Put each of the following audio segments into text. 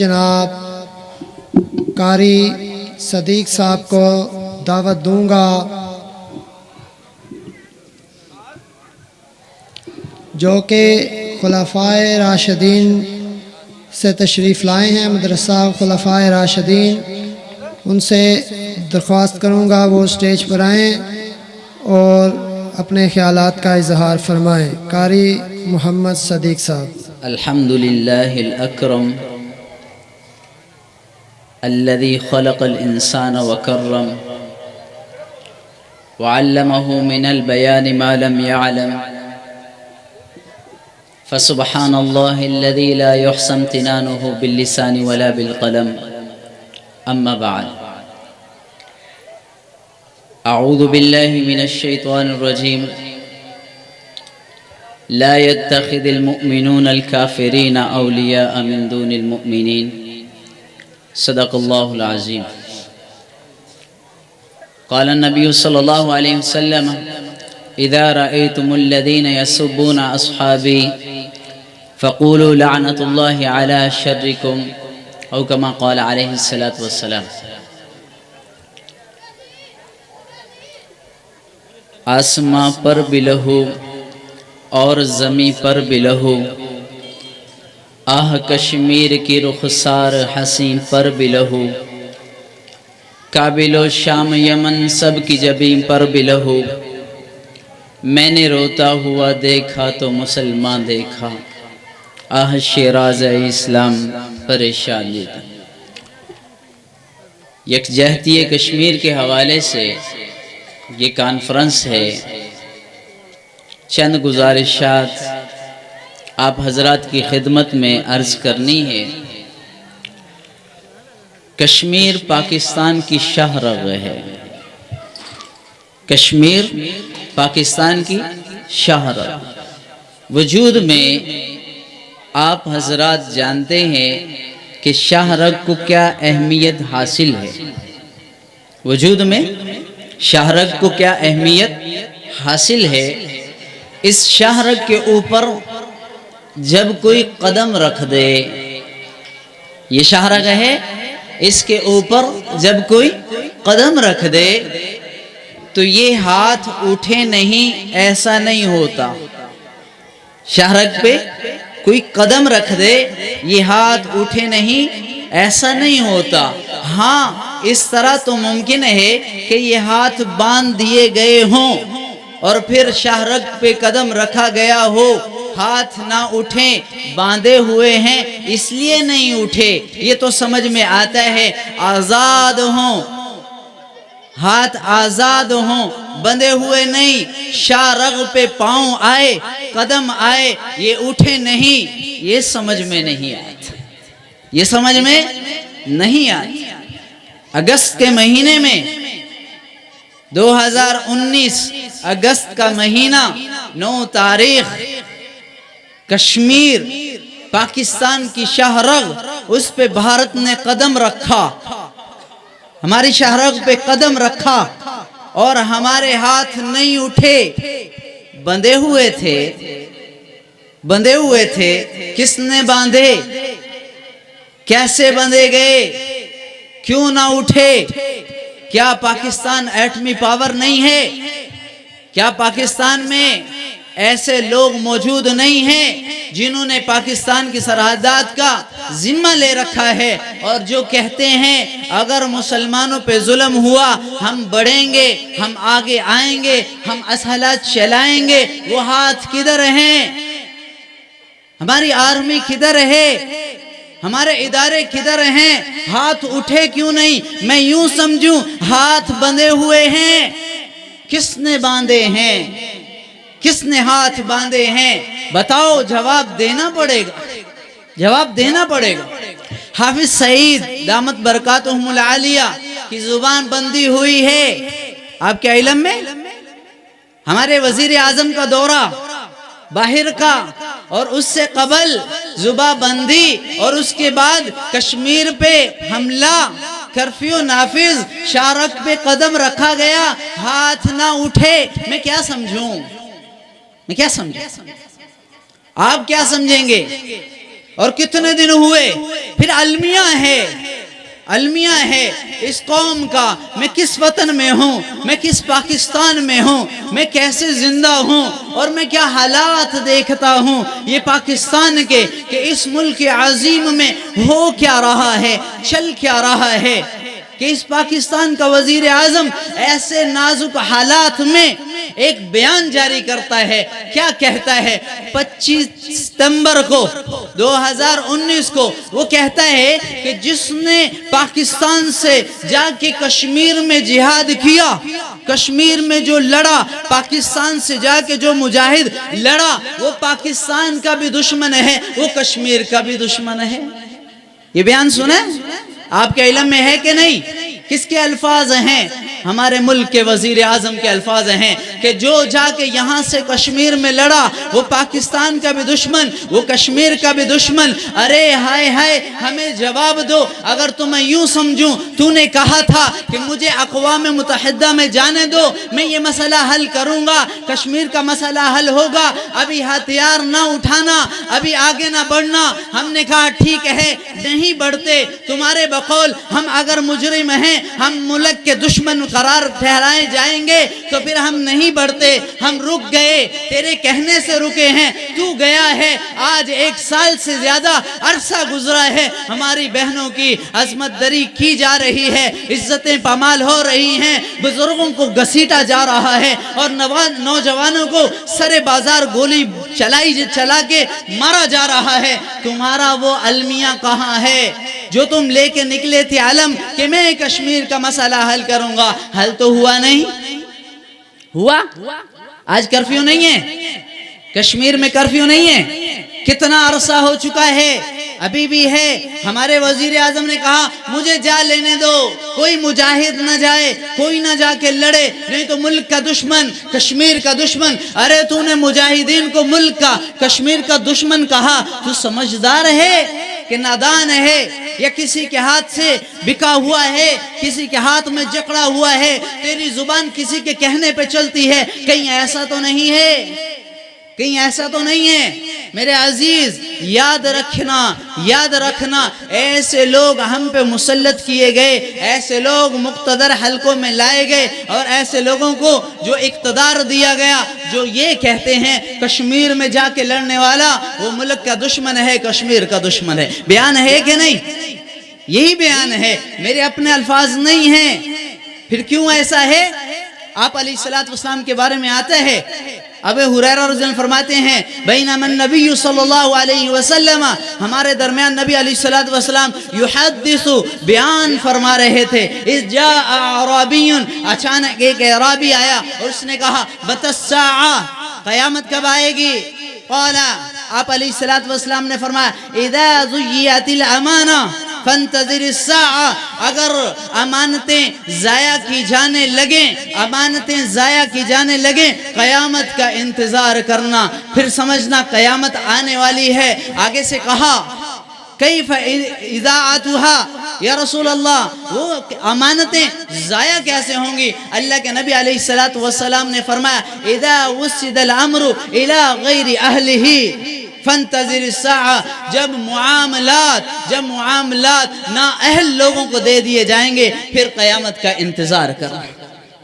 جناب قاری صدیق صاحب کو دعوت دوں گا جو کہ خلفائے راشدین سے تشریف لائے ہیں۔ مدرسہ خلفائے راشدین، ان سے درخواست کروں گا وہ اسٹیج پر آئیں اور اپنے خیالات کا اظہار فرمائیں۔ قاری محمد صدیق صاحب۔ الحمدللہ الاکرم الذي خلق الإنسان وكرم وعلمه من البيان ما لم يعلم فسبحان الله الذي لا يحصى امتنانه باللسان ولا بالقلم أما بعد أعوذ بالله من الشيطان الرجيم لا يتخذ المؤمنون الكافرين أولياء من دون المؤمنين صدق اللہ العظیم۔ قال النبی صلی اللہ علیہ وسلم اذا رأيتم الذين يسبون اصحابی فقولوا لعنت اللہ علی شرکم او کما قال علیہ السلام۔ آسماں پر بھی لہو اور زمین پر بھی لہو، آہ کشمیر کی رخسار حسین پر بھی لہو، کابل و شام یمن سب کی جبین پر بھی لہو، میں نے روتا ہوا دیکھا تو مسلمان دیکھا، آہ شیراز اسلام پریشان دیتا۔ یکجہتی کشمیر کے حوالے سے یہ کانفرنس ہے، چند گزارشات آپ حضرات کی خدمت میں عرض کرنی ہے۔ کشمیر پاکستان کی شاہ رگ ہے، کشمیر پاکستان کی شاہ رگ۔ وجود میں آپ حضرات جانتے ہیں کہ شاہ رگ کو کیا اہمیت حاصل ہے، وجود میں شاہ رگ کو کیا اہمیت حاصل ہے۔ اس شاہ رگ کے اوپر جب کوئی قدم رکھ دے، یہ شاہ رگ ہے، اس کے اوپر جب کوئی قدم رکھ دے تو یہ ہاتھ اٹھے نہیں، ایسا نہیں ہوتا۔ شاہ رگ پہ کوئی قدم رکھ دے، یہ ہاتھ اٹھے نہیں، ایسا نہیں ہوتا۔ ہاں اس طرح تو ممکن ہے کہ یہ ہاتھ باندھ دیے گئے ہوں اور پھر شاہ رگ پہ قدم رکھا گیا ہو، ہاتھ نہ اٹھیں، باندھے ہوئے ہیں اس لیے نہیں اٹھے، یہ تو سمجھ میں آتا ہے۔ آزاد ہوں، ہاتھ آزاد ہوں، بندھے ہوئے نہیں، شاہ رگ پہ پاؤں آئے، قدم آئے، یہ اٹھے نہیں، یہ سمجھ میں نہیں آتا، یہ سمجھ میں نہیں آتا۔ اگست کے مہینے میں 2019 اگست کا مہینہ 9 تاریخ، کشمیر پاکستان کی شاہ رگ، اس پہ بھارت نے قدم رکھا، ہماری شاہ رگ پہ قدم رکھا اور ہمارے ہاتھ نہیں اٹھے، بندھے ہوئے تھے، بندھے ہوئے تھے۔ کس نے باندھے؟ کیسے بندھے گئے؟ کیوں نہ اٹھے؟ کیا پاکستان ایٹمی پاور نہیں ہے؟ کیا پاکستان میں ایسے لوگ موجود نہیں ہیں جنہوں نے پاکستان کی سرحدات کا ذمہ لے رکھا ہے اور جو کہتے ہیں اگر مسلمانوں پہ ظلم ہوا ہم بڑھیں گے، ہم آگے آئیں گے، ہم اسلحہ چلائیں گے؟ وہ ہاتھ کدھر ہیں؟ ہماری آرمی کدھر ہے؟ ہمارے ادارے کدھر ہیں؟ ہاتھ اٹھے کیوں نہیں؟ میں یوں سمجھوں ہاتھ بندھے ہوئے ہیں۔ کس نے باندھے ہیں؟ کس نے ہاتھ باندھے ہیں؟ بتاؤ، جواب دینا پڑے گا، جواب دینا پڑے گا۔ حافظ سعید دامت برکاتہم العالیہ کی زبان بندی ہوئی ہے، آپ کے علم میں؟ ہمارے وزیر اعظم کا دورہ باہر کا اور اس سے قبل زبان بندی اور اس کے بعد کشمیر پہ حملہ، کرفیو نافذ، شاہ رگ پہ قدم رکھا گیا، ہاتھ نہ اٹھے۔ میں کیا سمجھوں؟ میں کیا سمجھوں؟ آپ کیا سمجھیں گے؟ اور کتنے دن ہوئے، پھر المیہ ہے اس قوم کا، میں کس وطن میں ہوں، میں کس پاکستان میں ہوں، میں کیسے زندہ ہوں، اور میں کیا حالات دیکھتا ہوں یہ پاکستان کے، کہ اس ملک عظیم میں ہو کیا رہا ہے، چل کیا رہا ہے، کہ اس پاکستان کا وزیر اعظم ایسے نازک حالات میں ایک بیان جاری کرتا ہے۔ کیا کہتا ہے؟ 25 ستمبر کو 2019 کو وہ کہتا ہے کہ جس نے پاکستان سے جا کے کشمیر میں جہاد کیا، کشمیر میں جو لڑا، پاکستان سے جا کے جو مجاہد لڑا، وہ پاکستان کا بھی دشمن ہے، وہ کشمیر کا بھی دشمن ہے۔ یہ بیان سنیں، آپ کے علم میں ہے کہ نہیں؟ کس کے الفاظ ہیں؟ ہمارے ملک کے وزیر اعظم کے الفاظ ہیں کہ جو جا کے یہاں سے کشمیر میں لڑا وہ پاکستان کا بھی دشمن، وہ کشمیر کا بھی دشمن۔ ارے ہائے ہائے، ہمیں جواب دو۔ اگر تمہیں یوں سمجھوں تو نے کہا تھا کہ مجھے اقوام متحدہ میں جانے دو، میں یہ مسئلہ حل کروں گا، کشمیر کا مسئلہ حل ہوگا، ابھی ہتھیار نہ اٹھانا، ابھی آگے نہ بڑھنا۔ ہم نے کہا ٹھیک ہے، نہیں بڑھتے، تمہارے بقول ہم اگر مجرم ہیں، ہم ملک کے دشمن قرار ٹھہرائے جائیں گے تو پھر ہم نہیں بڑھتے، ہم رک گئے، تیرے کہنے سے رکے ہیں، تو گیا ہے۔ آج 1 سال سے زیادہ عرصہ گزرا ہے، ہماری بہنوں کی عصمت دری کی جا رہی ہے، عزتیں پامال ہو رہی ہیں، بزرگوں کو گھسیٹا جا رہا ہے، اور نوجوانوں کو سر بازار گولی چلا کے مارا جا رہا ہے۔ تمہارا وہ المیہ کہاں ہے جو تم لے کے نکلے تھے علم کہ میں کشمیر کا مسئلہ حل کروں گا؟ حل تو ہوا نہیں، ہوا؟ آج کرفیو نہیں ہے، کشمیر میں کرفیو نہیں ہے، کتنا عرصہ ہو چکا ہے، ابھی بھی ہے۔ ہمارے وزیر اعظم نے کہا مجھے جا لینے دو، کوئی مجاہد نہ جائے، کوئی نہ جا کے لڑے، نہیں تو ملک کا دشمن، کشمیر کا دشمن۔ ارے تو نے مجاہدین کو ملک کا، کشمیر کا دشمن کہا، تو سمجھدار ہے کہ نادان ہے، یا کسی کے ہاتھ سے بکا ہوا ہے، کسی کے ہاتھ میں جکڑا ہوا ہے، تیری زبان کسی کے کہنے پہ چلتی ہے؟ کہیں ایسا تو نہیں ہے، کہیں ایسا تو نہیں ہے۔ میرے عزیز یاد رکھنا ایسے لوگ ہم پہ مسلط کیے گئے، ایسے لوگ مقتدر حلقوں میں لائے گئے، اور ایسے لوگوں کو جو اقتدار دیا گیا، جو یہ کہتے ہیں کشمیر میں جا کے لڑنے والا وہ ملک کا دشمن ہے، کشمیر کا دشمن ہے۔ بیان ہے کہ نہیں؟ یہی بیان ہے، میرے اپنے الفاظ نہیں ہیں۔ پھر کیوں ایسا ہے؟ آپ علیہ السلام کے بارے میں آتا ہے، ابو ہریرہ رضی اللہ عنہ فرماتے ہیں بینما النبی صلی اللہ علیہ وسلم، ہمارے درمیان نبی علیہ السلام یحدث، بیان فرما رہے تھے، اذ جاء اعرابی، اچانک ایک اعرابی آیا اور اس نے کہا متی الساعہ، قیامت کب آئے گی؟ قال، آپ علیہ السلام نے فرمایا اذا ضیعت الامانہ فانتظر الساعہ، اگر امانتیں ضائع کی جانے لگیں، امانتیں ضائع کی جانے لگیں، قیامت کا انتظار کرنا، پھر سمجھنا قیامت آنے والی ہے۔ آگے سے کہا کیف اذاعتها، یا رسول اللہ وہ امانتیں ضائع کیسے ہوں گی؟ اللہ کے نبی علیہ السلام نے فرمایا اذا وسد الامر الى غیر اہلہ فانتظر الساعہ، جب معاملات نااہل لوگوں کو دے دیے جائیں گے، پھر قیامت کا انتظار کرنا،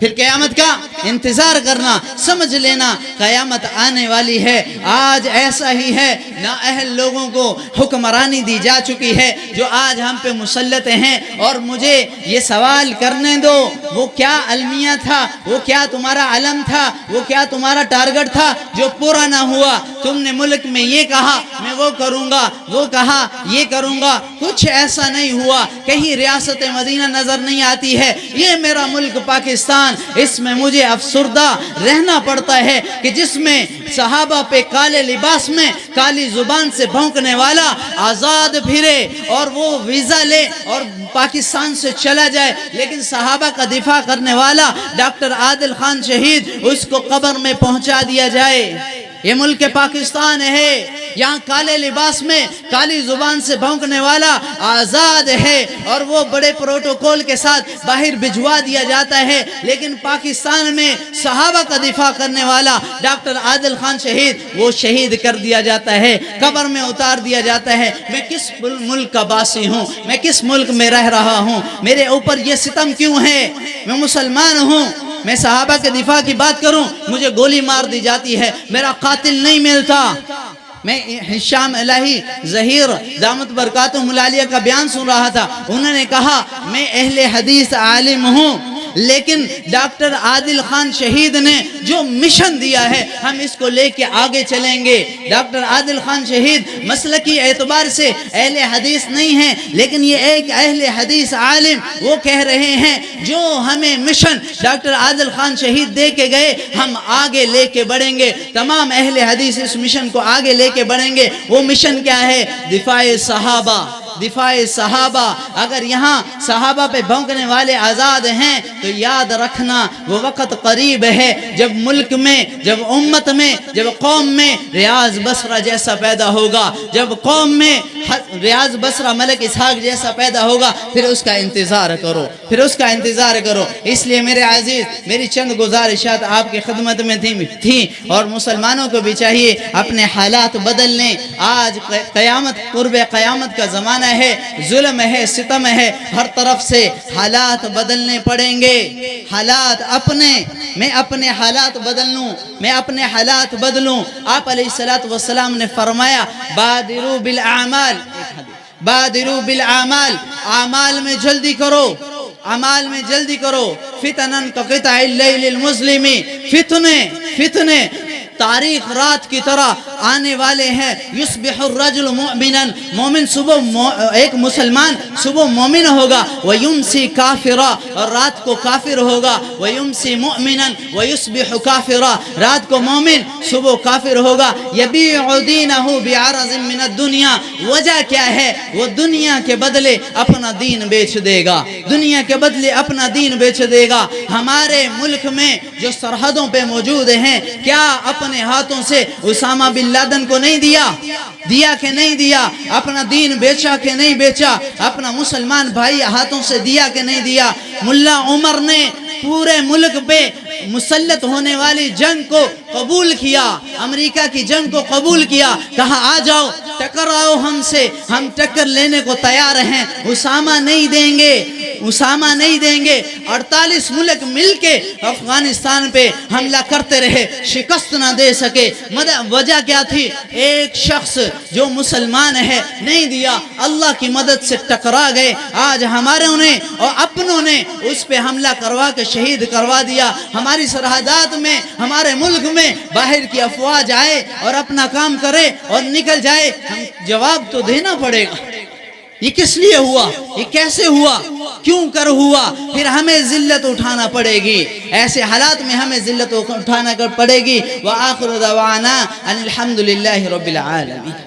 پھر قیامت کا انتظار کرنا، سمجھ لینا قیامت آنے والی ہے۔ آج ایسا ہی ہے، نااہل لوگوں کو حکمرانی دی جا چکی ہے جو آج ہم پہ مسلط ہیں۔ اور مجھے یہ سوال کرنے دو، وہ کیا المیہ تھا، وہ کیا تمہارا علم تھا، وہ کیا تمہارا ٹارگٹ تھا جو پورا نہ ہوا؟ تم نے ملک میں یہ کہا میں وہ کروں گا، وہ کہا یہ کروں گا، کچھ ایسا نہیں ہوا، کہیں ریاست مدینہ نظر نہیں آتی ہے۔ یہ میرا ملک پاکستان، اس میں مجھے افسردہ رہنا پڑتا ہے کہ جس میں صحابہ پہ کالے لباس میں کالی زبان سے بھونکنے والا آزاد پھرے اور وہ ویزا لے اور پاکستان سے چلا جائے، لیکن صحابہ کا دفاع کرنے والا ڈاکٹر عادل خان شہید، اس کو قبر میں پہنچا دیا جائے۔ یہ ملک پاکستان ہے، یہاں کالے لباس میں کالی زبان سے بھونکنے والا آزاد ہے اور وہ بڑے پروٹوکول کے ساتھ باہر بھجوا دیا جاتا ہے، لیکن پاکستان میں صحابہ کا دفاع کرنے والا ڈاکٹر عادل خان شہید، وہ شہید کر دیا جاتا ہے، قبر میں اتار دیا جاتا ہے۔ میں کس ملک کا باسی ہوں؟ میں کس ملک میں رہ رہا ہوں؟ میرے اوپر یہ ستم کیوں ہے؟ میں مسلمان ہوں، میں صحابہ کے دفاع کی بات کروں، مجھے گولی مار دی جاتی ہے، میرا قاتل نہیں ملتا۔ میں ہشام الہی ظہیر دامت برکاتہم العالیہ کا بیان سن رہا تھا، انہوں نے کہا میں اہل حدیث عالم ہوں، لیکن ڈاکٹر عادل خان شہید نے جو مشن دیا ہے ہم اس کو لے کے آگے چلیں گے۔ ڈاکٹر عادل خان شہید مسلکی اعتبار سے اہل حدیث نہیں ہیں، لیکن یہ ایک اہل حدیث عالم وہ کہہ رہے ہیں جو ہمیں مشن ڈاکٹر عادل خان شہید دے کے گئے ہم آگے لے کے بڑھیں گے۔ تمام اہل حدیث اس مشن کو آگے لے کے بڑھیں گے۔ وہ مشن کیا ہے؟ دفاع صحابہ، دفاع صحابہ۔ اگر یہاں صحابہ پہ بھونکنے والے آزاد ہیں تو یاد رکھنا وہ وقت قریب ہے جب ملک میں، جب امت میں، جب قوم میں ریاض بصرہ جیسا پیدا ہوگا، جب قوم میں ریاض بصرہ ملک اسحاق جیسا پیدا ہوگا، پھر اس کا انتظار کرو، پھر اس کا انتظار کرو۔ اس لیے میرے عزیز، میری چند گزارشات آپ کی خدمت میں تھیں اور مسلمانوں کو بھی چاہیے اپنے حالات بدل لیں۔ آج قیامت، قرب قیامت کا زمانہ ہے، ظلم ہے، ستم ہے، ہر طرف سے حالات بدلنے پڑیں گے۔ حالات اپنے، میں اپنے حالات بدل لوں، میں اپنے حالات بدلوں۔ آپ علیہ السلام نے فرمایا بادروا بالاعمال، بادروا بالاعمال، اعمال میں جلدی کرو، اعمال میں جلدی کرو۔ فتنن کقطع اللیل المظلم، فتنے تاریخ رات کی طرح آنے والے ہیں۔ یصبح الرجل مؤمنا، مومن صبح، ایک مسلمان صبح مومن ہوگا، ویمسی کافرا، اور رات کو کافر ہوگا، ویمسی مؤمنا ویصبح کافرا، رات کو مومن صبح کافر ہوگا۔ یبیع دینہ بعرض من الدنیا، وجہ کیا ہے؟ وہ دنیا کے بدلے اپنا دین بیچ دے گا، دنیا کے بدلے اپنا دین بیچ دے گا۔ ہمارے ملک میں جو سرحدوں پہ موجود ہیں، کیا اپنے ہاتھوں سے اسامہ بن لادن کو نہیں دیا کہ نہیں دیا؟ اپنا دین بیچا کہ نہیں بیچا؟ اپنا مسلمان بھائی ہاتھوں سے دیا کہ نہیں دیا؟ ملا عمر نے پورے ملک پہ مسلط ہونے والی جنگ کو قبول کیا، امریکہ کی جنگ کو قبول کیا، کہا آ جاؤ ٹکراؤ ہم سے، ہم ٹکر لینے کو تیار ہیں، اسامہ نہیں دیں گے، اسامہ نہیں دیں گے۔ 48 ملک مل کے افغانستان پہ حملہ کرتے رہے، شکست نہ دے سکے۔ وجہ کیا تھی؟ ایک شخص جو مسلمان ہے نہیں دیا، اللہ کی مدد سے ٹکرا گئے۔ آج ہماروں نے اور اپنوں نے اس پہ حملہ کروا کے شہید کروا دیا۔ ہماری سرحدات میں، ہمارے ملک میں باہر کی افواج آئے اور اپنا کام کرے اور نکل جائے، ہم جواب تو دینا پڑے گا۔ یہ کس لیے ہوا؟ یہ کیسے ہوا؟ کیوں کر ہوا؟ پھر ہمیں ذلت اٹھانا پڑے گی، ایسے حالات میں ہمیں ذلت اٹھانا پڑے گی۔ وآخر دعوانا ان الحمدللہ رب العالمین۔